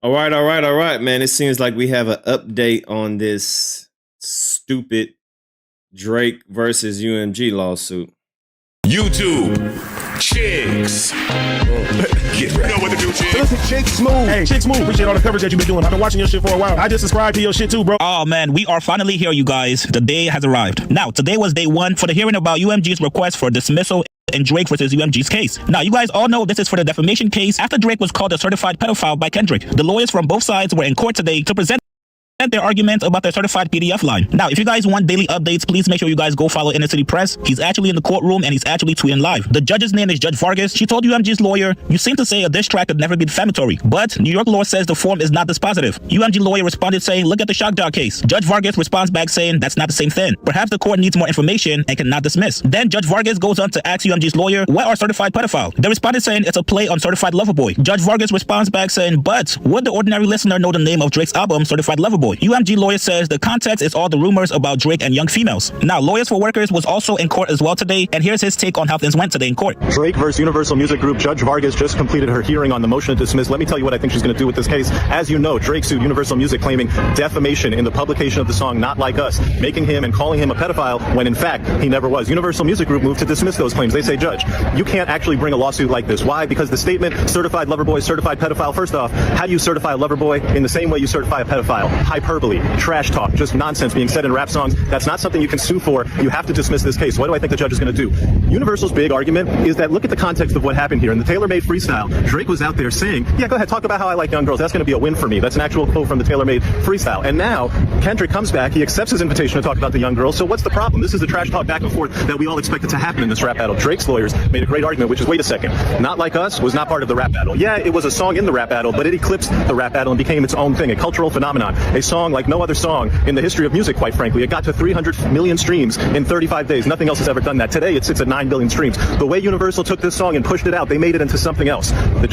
All right, man. It seems like we have an update on this stupid Drake versus UMG lawsuit. YouTube chicks. Get ready. You know what to do, chicks. Listen, Chicks Move. Hey, Chicks Move. Appreciate all the coverage that you've been doing. I've been watching your shit for a while. I just subscribed to your shit too, bro. Oh man, we are finally here, you guys. The day has arrived. Now, today was day one for the hearing about UMG's request for dismissal in Drake versus UMG's case. Now, you guys all know this is for the defamation case after Drake was called a certified pedophile by Kendrick. The lawyers from both sides were in court today to present their argument about their certified PDF line. Now, if you guys want daily updates, please make sure you guys go follow Inner City Press. He's actually in the courtroom and he's actually tweeting live. The judge's name is Judge Vargas. She told UMG's lawyer, "You seem to say a diss track could never be defamatory, but New York law says the form is not dispositive." UMG lawyer responded saying, "Look at the shock jock case." Judge Vargas responds back saying, "That's not the same thing. Perhaps the court needs more information and cannot dismiss." Then Judge Vargas goes on to ask UMG's lawyer, "What are certified pedophile?" They responded saying it's a play on certified lover boy. Judge Vargas responds back saying, "But would the ordinary listener know the name of Drake's album, Certified Lover Boy?" UMG lawyer says the context is all the rumors about Drake and young females. Now, Lawyers for Workers was also in court as well today, and here's his take on how things went today in court. Drake versus Universal Music Group. Judge Vargas just completed her hearing on the motion to dismiss. Let me tell you what I think she's going to do with this case. As you know, Drake sued Universal Music claiming defamation in the publication of the song Not Like Us, making him and calling him a pedophile when in fact he never was. Universal Music Group moved to dismiss those claims. They say, "Judge, you can't actually bring a lawsuit like this." Why? Because the statement certified lover boy, certified pedophile, first off, how do you certify a lover boy in the same way you certify a pedophile? Hyperbole, trash talk, just nonsense being said in rap songs. That's not something you can sue for. You have to dismiss this case. What do I think the judge is going to do? Universal's big argument is that look at the context of what happened here. In the tailor-made freestyle, Drake was out there saying, "Yeah, go ahead, talk about how I like young girls. That's going to be a win for me." That's an actual quote from the tailor-made freestyle. And now Kendrick comes back. He accepts his invitation to talk about the young girls. So what's the problem? This is the trash talk back and forth that we all expected to happen in this rap battle. Drake's lawyers made a great argument, which is, wait a second, Not Like Us was not part of the rap battle. Yeah, it was a song in the rap battle, but it eclipsed the rap battle and became its own thing, a cultural phenomenon, a song like no other song in the history of music, quite frankly. It got to 300 million streams in 35 days. Nothing else has ever done that. Today, it sits at 9 billion streams. The way Universal took this song and pushed it out, they made it into something else. The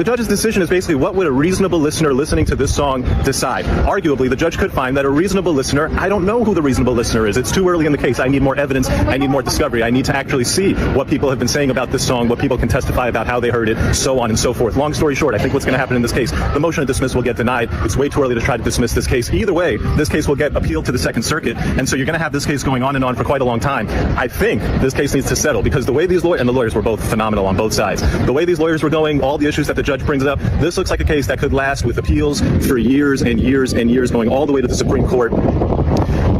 judge's decision is basically, what would a reasonable listener listening to this song decide? Arguably, the judge could find that a reasonable listener, I don't know who the reasonable listener is. It's too early in the case. I need more evidence. I need more discovery. I need to actually see what people have been saying about this song, what people can testify about how they heard it, so on and so forth. Long story short, I think what's going to happen in this case, the motion to dismiss will get denied. It's way too early to try to dismiss this case. Either way, this case will get appealed to the Second Circuit. And so you're going to have this case going on and on for quite a long time. I think this case needs to settle because the way these lawyers, and the lawyers were both phenomenal on both sides, the way these lawyers were going, all the issues that the judge brings up, this looks like a case that could last with appeals for years and years and years, going all the way to the Supreme Court.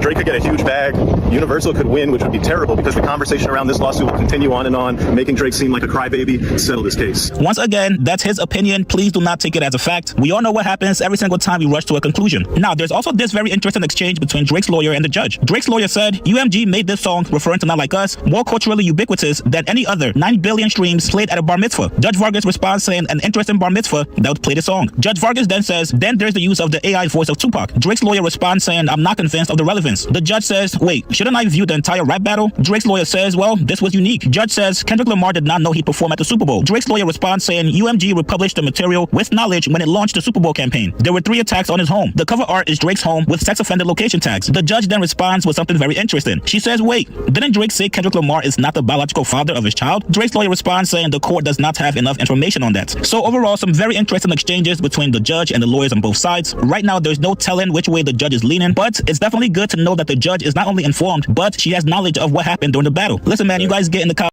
Drake could get a huge bag. Universal could win, which would be terrible because the conversation around this lawsuit will continue on and on, making Drake seem like a crybaby. Settle this case. Once again, that's his opinion. Please do not take it as a fact. We all know what happens every single time we rush to a conclusion. Now, there's also this very interesting exchange between Drake's lawyer and the judge. Drake's lawyer said, UMG made this song, referring to Not Like Us, more culturally ubiquitous than any other 9 billion streams played at a bar mitzvah. Judge Vargas responds saying, an interesting bar mitzvah that would play the song. Judge Vargas then says, then there's the use of the AI voice of Tupac. Drake's lawyer responds saying, I'm not convinced of the relevance. The judge says, wait, shouldn't I view the entire rap battle? Drake's lawyer says, well, this was unique. Judge says, Kendrick Lamar did not know he'd perform at the Super Bowl. Drake's lawyer responds saying, UMG republished the material with knowledge when it launched the Super Bowl campaign. There were 3 attacks on his home. The cover art is Drake's home with sex offender location tags. The judge then responds with something very interesting. She says, wait, didn't Drake say Kendrick Lamar is not the biological father of his child? Drake's lawyer responds saying the court does not have enough information on that. So overall, some very interesting exchanges between the judge and the lawyers on both sides. Right now, there's no telling which way the judge is leaning, but it's definitely good to know that the judge is not only informed, but she has knowledge of what happened during the battle. Listen, man, you guys get in the car.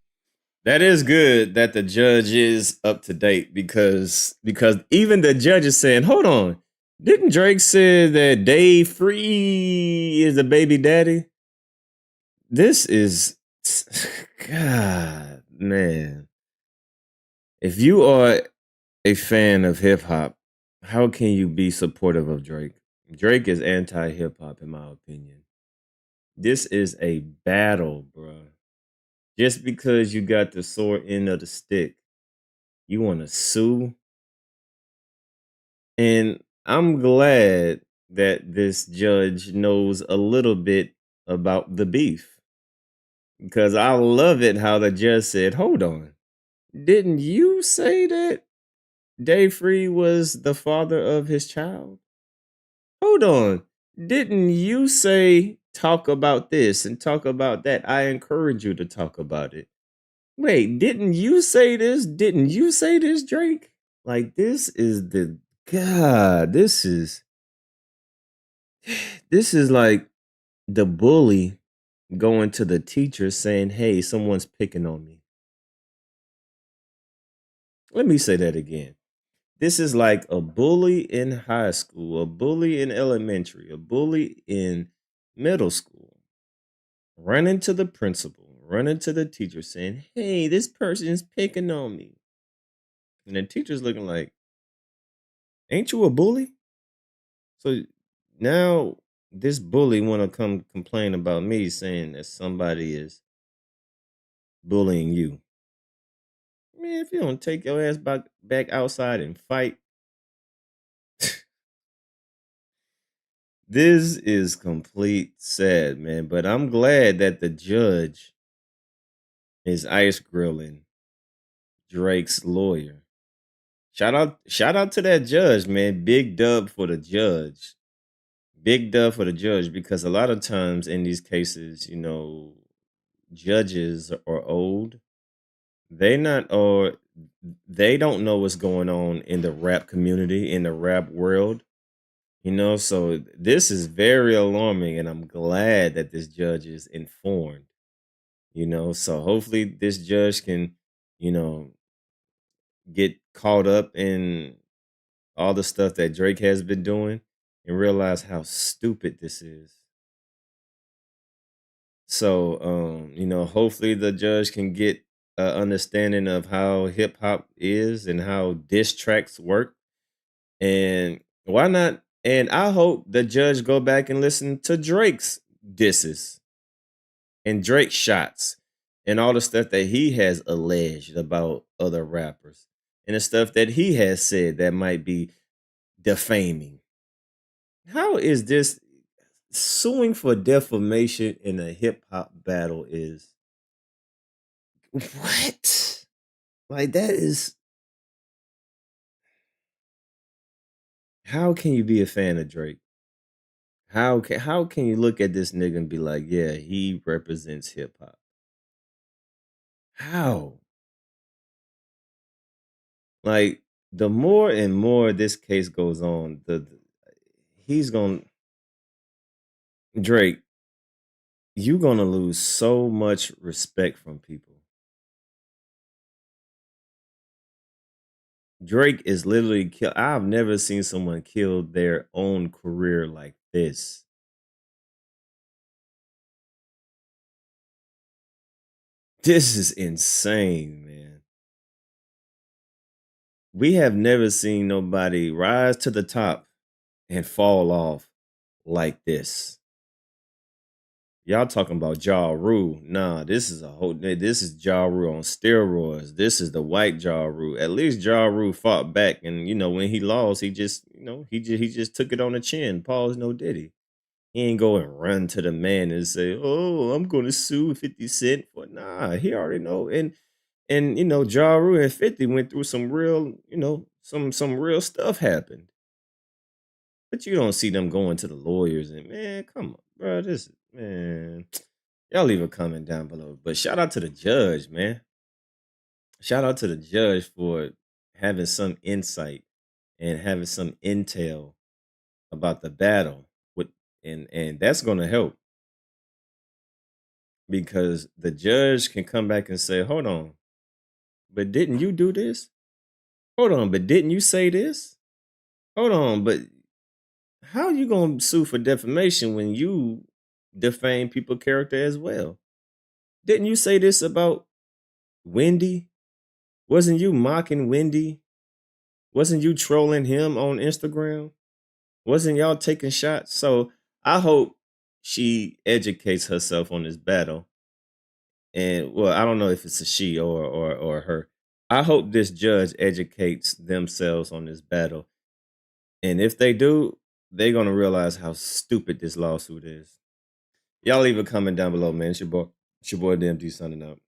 That is good that the judge is up to date because even the judge is saying, hold on, didn't Drake say that Dave Free is the baby daddy? This is, God, man. If you are a fan of hip hop, how can you be supportive of Drake? Drake is anti-hip hop, in my opinion. This is a battle, bro. Just because you got the sore end of the stick, you want to sue? And I'm glad that this judge knows a little bit about the beef. Because I love it how the judge said, hold on, didn't you say that Dave Free was the father of his child? Hold on, didn't you say talk about this and talk about that? I encourage you to talk about it. Wait, didn't you say this? Didn't you say this, Drake? Like, this is the God, this is like the bully going to the teacher saying, "Hey, someone's picking on me." Let me say that again. This is like a bully in high school, a bully in elementary, a bully in middle school, running to the principal, running to the teacher saying, "Hey, this person is picking on me." And the teacher's looking like, "Ain't you a bully?" So now this bully want to come complain about me saying that somebody is bullying you. Man, if you don't take your ass back outside and fight, this is complete sad, man. But I'm glad that the judge is ice grilling Drake's lawyer. Shout out to that judge, man. Big dub for the judge. Big dub for the judge because a lot of times in these cases, judges are old. They not or they don't know what's going on in the rap community, in the rap world. So this is very alarming, and I'm glad that this judge is informed. So hopefully this judge can, you know, get caught up in all the stuff that Drake has been doing and realize how stupid this is. So, hopefully the judge can get an understanding of how hip hop is and how diss tracks work. And why not? And I hope the judge go back and listen to Drake's disses and Drake's shots and all the stuff that he has alleged about other rappers and the stuff that he has said that might be defaming. How is this suing for defamation in a hip hop battle is what? Like that is how can you be a fan of Drake? How can you look at this nigga and be like, yeah, he represents hip hop? How? Like the more and more this case goes on, he's going Drake, you gonna lose so much respect from people. Drake is literally kill. I've never seen someone kill their own career like this. This is insane, man. We have never seen nobody rise to the top and fall off like this. Y'all talking about Ja Rule. Nah, this is Ja Rule on steroids. This is the white Ja Rule. At least Ja Rule fought back and when he lost, he just took it on the chin. Pause, no diddy. He ain't go and run to the man and say, "Oh, I'm gonna sue 50 Cent." For nah, he already know. And Ja Rule and 50 went through some real, some real stuff happened. But you don't see them going to the lawyers and man, come on, bro. Man. Y'all leave a comment down below. But shout out to the judge, man. Shout out to the judge for having some insight and having some intel about the battle. With and that's gonna help because the judge can come back and say, hold on, but didn't you do this? Hold on, but didn't you say this? Hold on, but how you gonna sue for defamation when you defame people's character as well? Didn't you say this about Wendy? Wasn't you mocking Wendy? Wasn't you trolling him on Instagram? Wasn't y'all taking shots? So I hope she educates herself on this battle. And well, I don't know if it's a she or her. I hope this judge educates themselves on this battle. And if they do, they're gonna realize how stupid this lawsuit is. Y'all leave a comment down below, man. It's your boy DMD signing out.